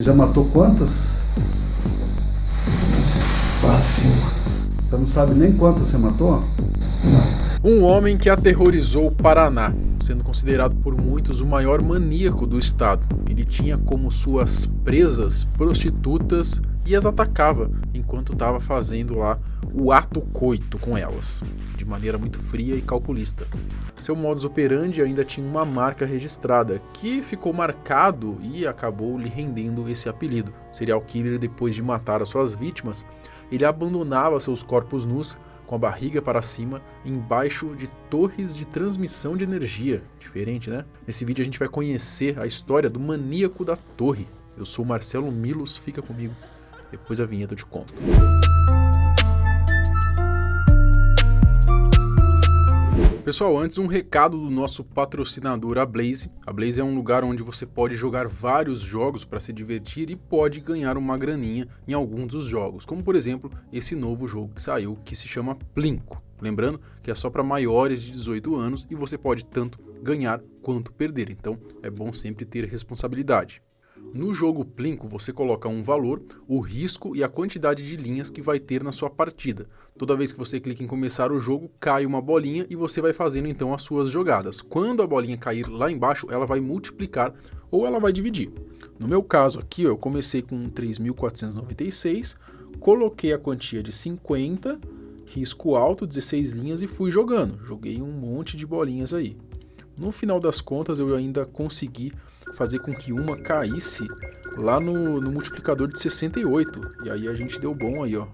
Já matou quantas? Uns 4, 5. Você não sabe nem quantas você matou? Não. Um homem que aterrorizou o Paraná, sendo considerado por muitos o maior maníaco do estado. Ele tinha como suas presas prostitutas e as atacava enquanto estava fazendo lá o ato coito com elas, de maneira muito fria e calculista. Seu modus operandi ainda tinha uma marca registrada, que ficou marcado e acabou lhe rendendo esse apelido. O serial killer, depois de matar as suas vítimas, ele abandonava seus corpos nus com a barriga para cima, embaixo de torres de transmissão de energia. Diferente, né? Nesse vídeo a gente vai conhecer a história do maníaco da torre. Eu sou o Marcelo Milos, fica comigo. Depois a vinheta eu te conto. Pessoal, antes um recado do nosso patrocinador, a Blaze. A Blaze é um lugar onde você pode jogar vários jogos para se divertir e pode ganhar uma graninha em alguns dos jogos, como por exemplo esse novo jogo que saiu que se chama Plinko. Lembrando que é só para maiores de 18 anos e você pode tanto ganhar quanto perder, então é bom sempre ter responsabilidade. No jogo Plinko você coloca um valor, o risco e a quantidade de linhas que vai ter na sua partida. Toda vez que você clica em começar o jogo, cai uma bolinha e você vai fazendo então as suas jogadas. Quando a bolinha cair lá embaixo, ela vai multiplicar ou ela vai dividir. No meu caso aqui, eu comecei com 3.496, coloquei a quantia de 50, risco alto, 16 linhas e fui jogando. Joguei um monte de bolinhas aí. No final das contas, eu ainda consegui fazer com que uma caísse lá no multiplicador de 68. E aí a gente deu bom aí, ó.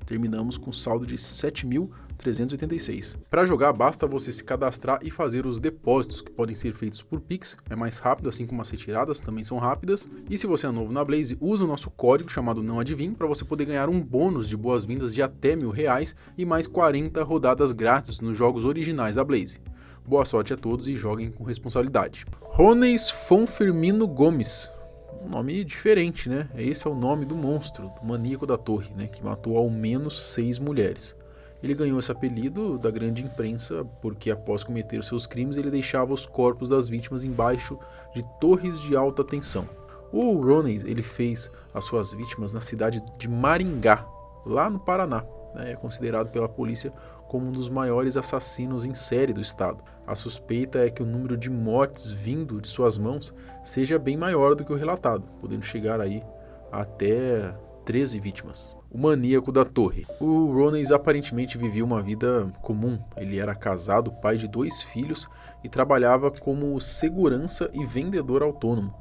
Terminamos com saldo de 7.386. Para jogar, basta você se cadastrar e fazer os depósitos, que podem ser feitos por Pix. É mais rápido, assim como as retiradas também são rápidas. E se você é novo na Blaze, usa o nosso código chamado Não Adivinhe para você poder ganhar um bônus de boas-vindas de até R$1.000 e mais 40 rodadas grátis nos jogos originais da Blaze. Boa sorte a todos e joguem com responsabilidade. Rones Fonfermino Gomes. Um nome diferente, né? Esse é o nome do monstro, do maníaco da torre, né? Que matou ao menos 6 mulheres. Ele ganhou esse apelido da grande imprensa porque após cometer seus crimes ele deixava os corpos das vítimas embaixo de torres de alta tensão. O Rones, ele fez as suas vítimas na cidade de Maringá, lá no Paraná. É considerado pela polícia como um dos maiores assassinos em série do estado. A suspeita é que o número de mortes vindo de suas mãos seja bem maior do que o relatado, podendo chegar aí até 13 vítimas. O maníaco da torre. O Rones aparentemente vivia uma vida comum. Ele era casado, pai de 2 filhos e trabalhava como segurança e vendedor autônomo.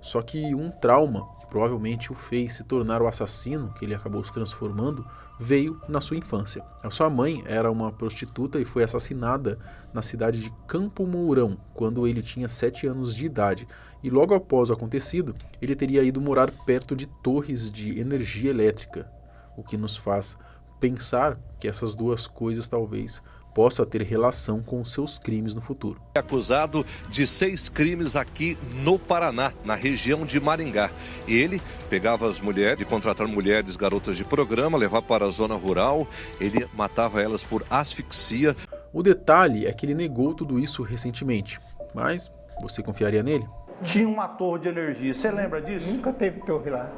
Só que um trauma, que provavelmente o fez se tornar o assassino que ele acabou se transformando, veio na sua infância. A sua mãe era uma prostituta e foi assassinada na cidade de Campo Mourão, quando ele tinha 7 anos de idade. E logo após o acontecido, ele teria ido morar perto de torres de energia elétrica, o que nos faz pensar que essas duas coisas talvez possa ter relação com os seus crimes no futuro. Acusado de 6 crimes aqui no Paraná, na região de Maringá. Ele pegava as mulheres, de contratar mulheres, garotas de programa, levar para a zona rural, ele matava elas por asfixia. O detalhe é que ele negou tudo isso recentemente, mas você confiaria nele? Tinha uma torre de energia, você lembra disso? Nunca teve torre lá.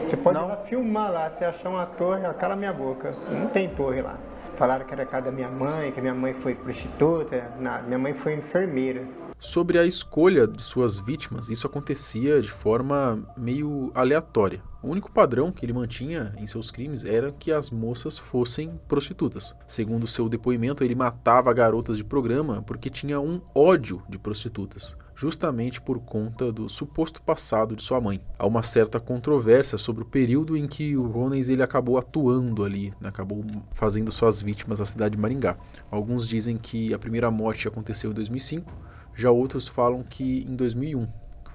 Você pode ir Não? lá filmar lá, você achar uma torre, cala a minha boca. Não tem torre lá. Falaram que era a casa da minha mãe, que minha mãe foi prostituta, nada, minha mãe foi enfermeira. Sobre a escolha de suas vítimas, isso acontecia de forma meio aleatória. O único padrão que ele mantinha em seus crimes era que as moças fossem prostitutas. Segundo seu depoimento, ele matava garotas de programa porque tinha um ódio de prostitutas, justamente por conta do suposto passado de sua mãe. Há uma certa controvérsia sobre o período em que o Rones ele acabou atuando ali, né? Acabou fazendo suas vítimas na cidade de Maringá. Alguns dizem que a primeira morte aconteceu em 2005, já outros falam que em 2001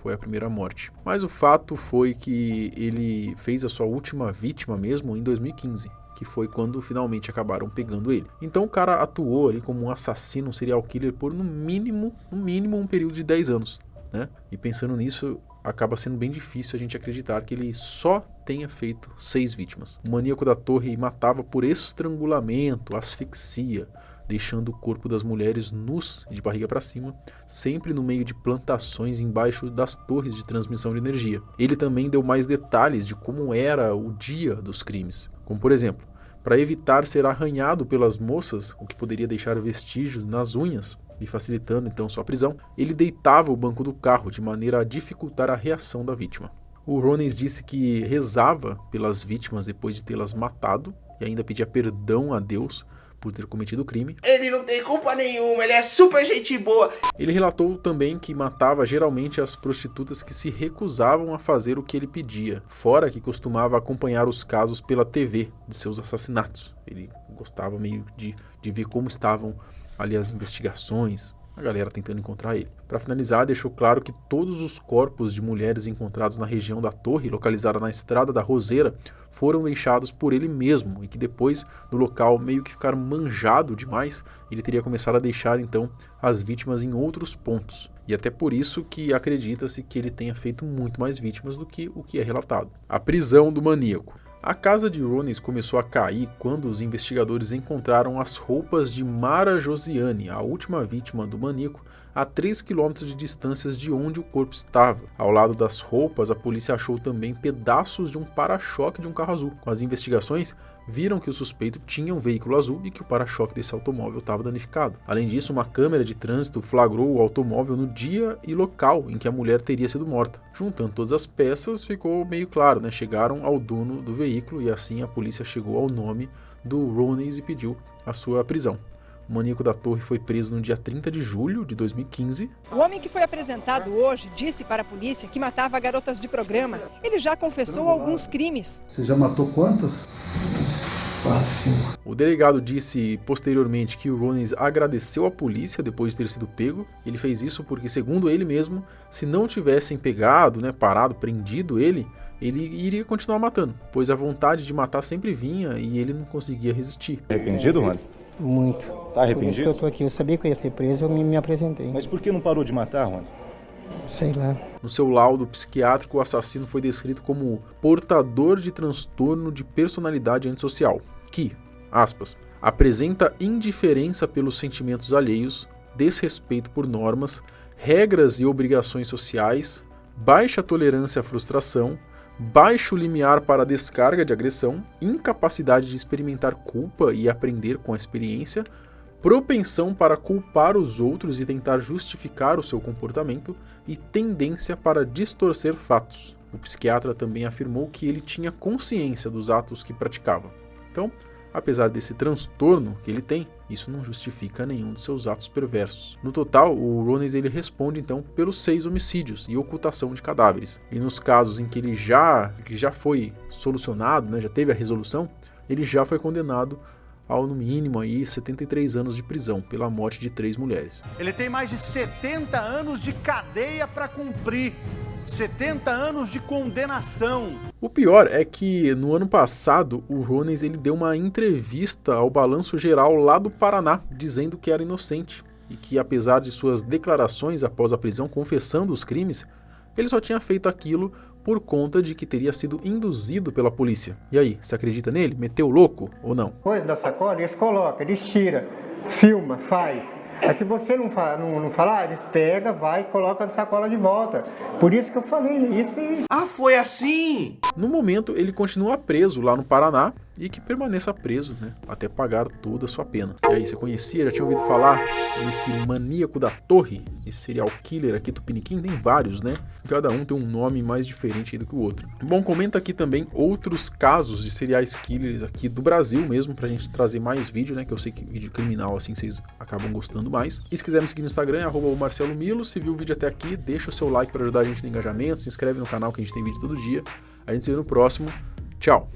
foi a primeira morte. Mas o fato foi que ele fez a sua última vítima mesmo em 2015, que foi quando finalmente acabaram pegando ele. Então o cara atuou ali como um assassino, um serial killer por no mínimo um período de 10 anos, né? E pensando nisso, acaba sendo bem difícil a gente acreditar que ele só tenha feito 6 vítimas. O maníaco da torre matava por estrangulamento, asfixia, deixando o corpo das mulheres nus de barriga para cima, sempre no meio de plantações embaixo das torres de transmissão de energia. Ele também deu mais detalhes de como era o dia dos crimes, como por exemplo, para evitar ser arranhado pelas moças, o que poderia deixar vestígios nas unhas e facilitando então sua prisão, ele deitava o banco do carro de maneira a dificultar a reação da vítima. O Rollins disse que rezava pelas vítimas depois de tê-las matado e ainda pedia perdão a Deus por ter cometido o crime. Ele não tem culpa nenhuma, ele é super gente boa. Ele relatou também que matava geralmente as prostitutas que se recusavam a fazer o que ele pedia, fora que costumava acompanhar os casos pela TV de seus assassinatos. Ele gostava meio de ver como estavam ali as investigações, a galera tentando encontrar ele. Para finalizar, deixou claro que todos os corpos de mulheres encontrados na região da torre, localizada na Estrada da Roseira, foram deixados por ele mesmo e que depois do local meio que ficar manjado demais, ele teria começado a deixar então as vítimas em outros pontos. E até por isso que acredita-se que ele tenha feito muito mais vítimas do que o que é relatado. A prisão do maníaco. A casa de Rollins começou a cair quando os investigadores encontraram as roupas de Mara Josiane, a última vítima do maníaco, a 3 km de distância de onde o corpo estava. Ao lado das roupas, a polícia achou também pedaços de um para-choque de um carro azul. Com as investigações, viram que o suspeito tinha um veículo azul e que o para-choque desse automóvel estava danificado. Além disso, uma câmera de trânsito flagrou o automóvel no dia e local em que a mulher teria sido morta. Juntando todas as peças, ficou meio claro, né? Chegaram ao dono do veículo e assim a polícia chegou ao nome do Rollins e pediu a sua prisão. O maníaco da torre foi preso no dia 30 de julho de 2015. O homem que foi apresentado hoje disse para a polícia que matava garotas de programa. Ele já confessou alguns crimes. Você já matou quantas? 4, 5. O delegado disse posteriormente que o Rollins agradeceu à polícia depois de ter sido pego. Ele fez isso porque, segundo ele mesmo, se não tivessem pegado, parado, prendido ele iria continuar matando, pois a vontade de matar sempre vinha e ele não conseguia resistir. Arrependido, Rony? Muito. Tá arrependido? Por isso que eu tô aqui. Eu sabia que eu ia ser preso, eu me apresentei. Mas por que não parou de matar, Rony? Sei lá. No seu laudo psiquiátrico, o assassino foi descrito como portador de transtorno de personalidade antissocial, que, aspas, apresenta indiferença pelos sentimentos alheios, desrespeito por normas, regras e obrigações sociais, baixa tolerância à frustração, baixo limiar para a descarga de agressão, incapacidade de experimentar culpa e aprender com a experiência, propensão para culpar os outros e tentar justificar o seu comportamento e tendência para distorcer fatos. O psiquiatra também afirmou que ele tinha consciência dos atos que praticava. Então, apesar desse transtorno que ele tem, isso não justifica nenhum de seus atos perversos. No total, o Rollins ele responde então pelos 6 homicídios e ocultação de cadáveres. E nos casos em que ele já foi solucionado, já teve a resolução, ele já foi condenado ao no mínimo aí 73 anos de prisão pela morte de 3 mulheres. Ele tem mais de 70 anos de cadeia para cumprir. 70 anos de condenação. O pior é que no ano passado o Rollins ele deu uma entrevista ao Balanço Geral lá do Paraná, dizendo que era inocente e que apesar de suas declarações após a prisão confessando os crimes, ele só tinha feito aquilo por conta de que teria sido induzido pela polícia. E aí, você acredita nele? Meteu louco ou não? Coisa da sacola, eles colocam, eles tiram, filma, faz. Aí se você não falar, eles pegam, vai e colocam a sacola de volta. Por isso que eu falei isso. Ah, foi assim? No momento, ele continua preso lá no Paraná e que permaneça preso, até pagar toda a sua pena. E aí, você conhecia, já tinha ouvido falar desse maníaco da torre? Esse serial killer aqui do Piniquim? Tem vários, Cada um tem um nome mais diferente do que o outro. Bom, comenta aqui também outros casos de serial killers aqui do Brasil mesmo, pra gente trazer mais vídeo, que eu sei que vídeo criminal assim vocês acabam gostando mais. E se quiser me seguir no Instagram, é @marcelomilo. Se viu o vídeo até aqui, deixa o seu like para ajudar a gente no engajamento, se inscreve no canal que a gente tem vídeo todo dia. A gente se vê no próximo. Tchau!